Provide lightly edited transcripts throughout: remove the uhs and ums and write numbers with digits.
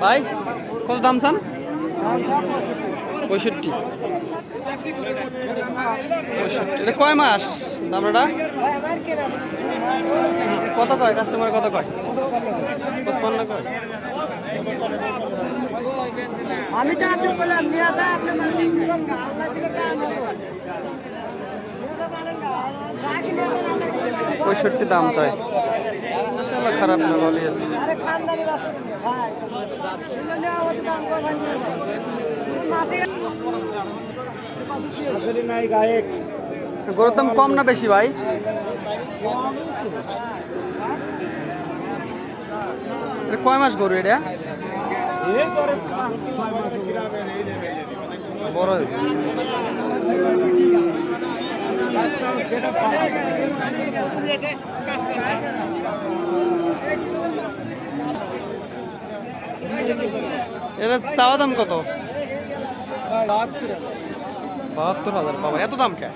ভাই কত দাম চান? 65। এটা কয় মাস দামটা? কত কয় কাস্টমার? কত কয়? 55 কয়। আমি তো আপনি বললাম নিয়ে দা আপনি মাসে দিলাম না আল্লাহ দিলে কাম হবে 65 দাম চাই। মাশাআল্লাহ খারাপ না, ভালোই আছে। আরে খানদানি আছে ভাই দিলে নেওয়া হতো দাম কয় ভাই মাসে আসলে নাই গায়ক। গরুর দাম কম না বেশি ভাই? এটা কয় মাস গরু এটা? বড় এটা চাওয়া দাম কত? 72,000। বাবা এত দাম কে?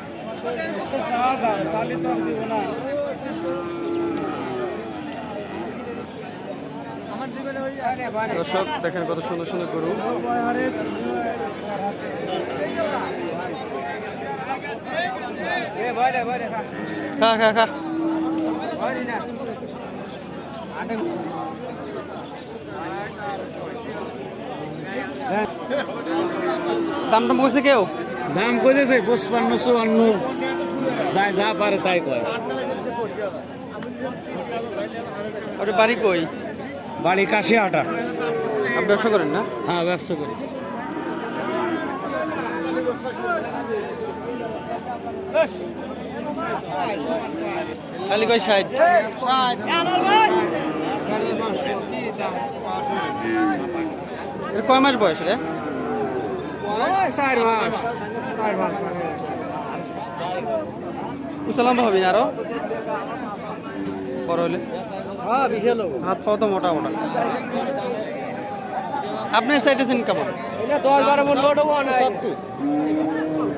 দর্শক দেখেন কত সুন্দর সুন্দর গরু। খা খা খা। দাম টাম বলছে কেউ? দাম কইতেছে 55, 54, যাই যা পারে তাই কয়। ওটা বাড়ি কই? বাড়ি কাশিয়াটা। আপনি ব্যবসা করেন না? হ্যাঁ ব্যবসা করি। খালি কয় 60। এর কয় মাস বয়স রে? 4 মাস। উসালাম্বা হবে না আরো বড় হলে? হ্যাঁ বিশাল। হাত পাও তো মোটা মোটা। আপনি চাইতেছেন কেমন? এটা 10-12 মন লোড হবো না।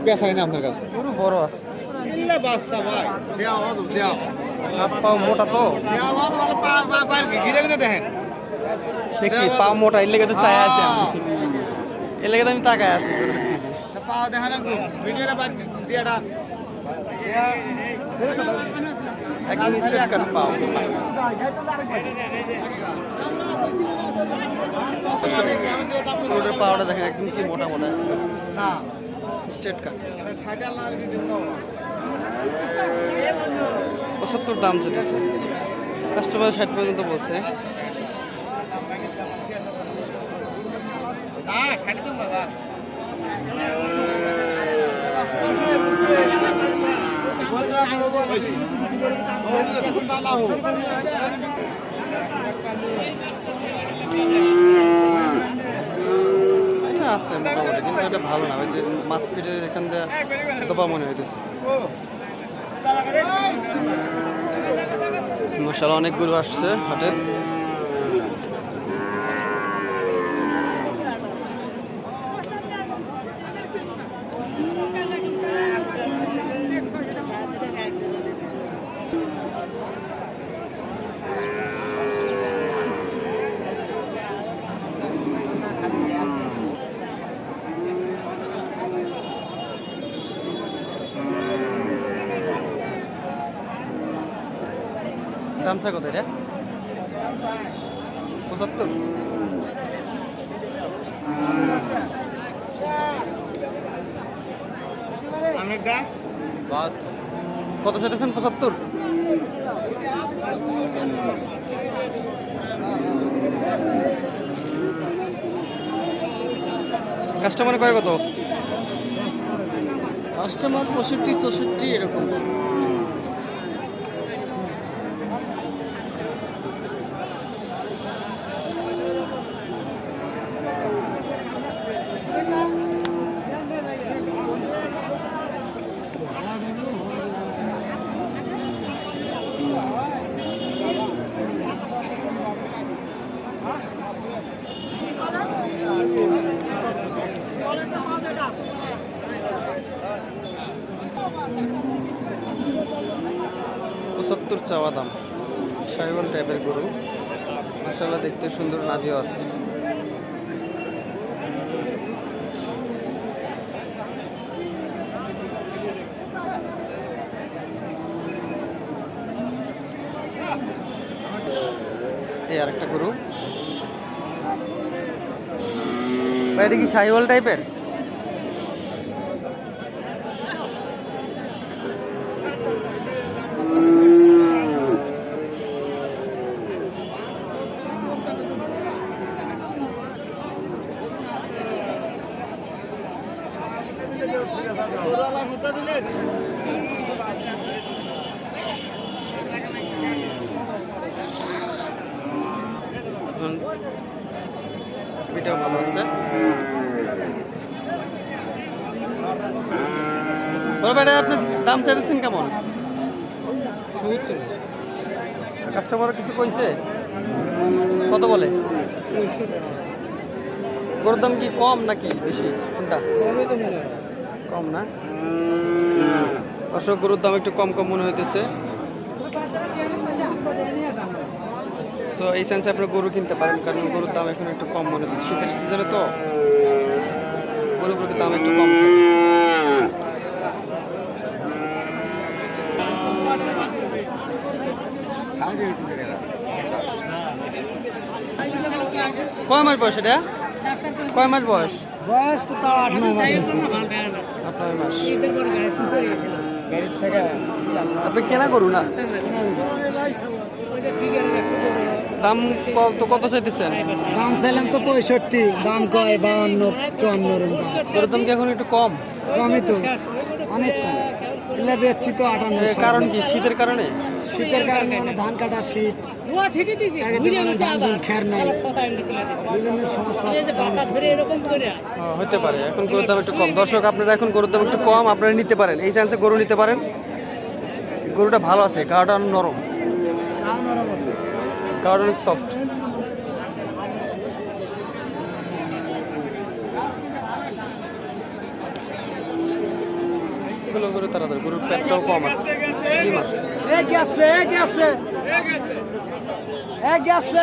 বেচাই না আপনার কাছে গরু বড় আছে, বাচ্চা ভাই দেওয়া দেওয়া হাত পাও মোটা তো দেখেন দেখছি। পাও মোটা, এর লেগে তো চাই আছে আমি, এর লেগে তো আমি তাকায় আছি। পা দেখা না ভিডিওটা বাদ দিয়াটা একদম স্ট্রেট কাট পাও। গরুটার পাওয়াটা দেখেন একদম কি মোটা মোটা, না স্ট্রেট কাট। 75 দাম যেতেছে, কাস্টমার 60 পর্যন্ত বলছে। এটা আছে মোটামুটি, কিন্তু এটা ভালো না। ওই যে মাছ পিঠের এখান দিয়ে দোপা মনে হইতেছে। মাশাআল্লাহ অনেক গরু আসছে হাটে। দামসা কত এটা? 75। কত চাইতেছেন? 75। কাস্টমার কয় কত? কাস্টমার 65, 64 এরকম। চাওয়া দাম, সাইওয়াল টাইপের গরু। মাশাআল্লাহ দেখতে সুন্দর, নাভিও আছে। এই আরেকটা গরু ভাই, এটা কি শাহিওয়াল টাইপের? এটাও ভালো আছে। বড় ভাই, আপনি দাম চাইছেন কেমন? 70। কাস্টমার কিছু কইছে? কত বলে? গরুর দাম কি কম নাকি বেশি? কোনটা কম? না অশোক, গরুর দাম একটু কম কম মনে হইতেছে। সো এই সেন্সে আপনি গরু কিনতে পারেন, কারণ গরুর দাম এখন একটু কম মনে হচ্ছে। শীতের সিজনে তো গরুগুলোর দাম একটু কম থাকে। কয় মাস বয়স এটা? কয় মাস বয়স? বয়স তো তাও 8-9 মাস হয়েছে। 8-9 মাস। আপনি কেনা গরু না? দাম কত চাইতেছেন? দাম চাইলাম তো 65, দাম কয় 52-54 এরকম। গরুর দাম কি এখন একটু কম? কমই তো, অনেক কম। এগুলো বেচছি তো 58। এর কারণ কি? শীতের কারণে? শীতের কারণে, মানে ধান কাটার শীত, খের নাই, বিভিন্ন সমস্যা। হতে পারে এখন গরুর দাম একটু কম। দর্শক, আপনারা এখন গরুর দাম একটু কম, আপনারা নিতে পারেন, এই চান্সে গরু নিতে পারেন। গরুটা ভালো আছে, গাটা নরম, গাটা অনেক সফট। এগুলো গরু তাড়াতাড়ি, গরুর পেটটাও কম আছে, স্লিম আছে। গেছে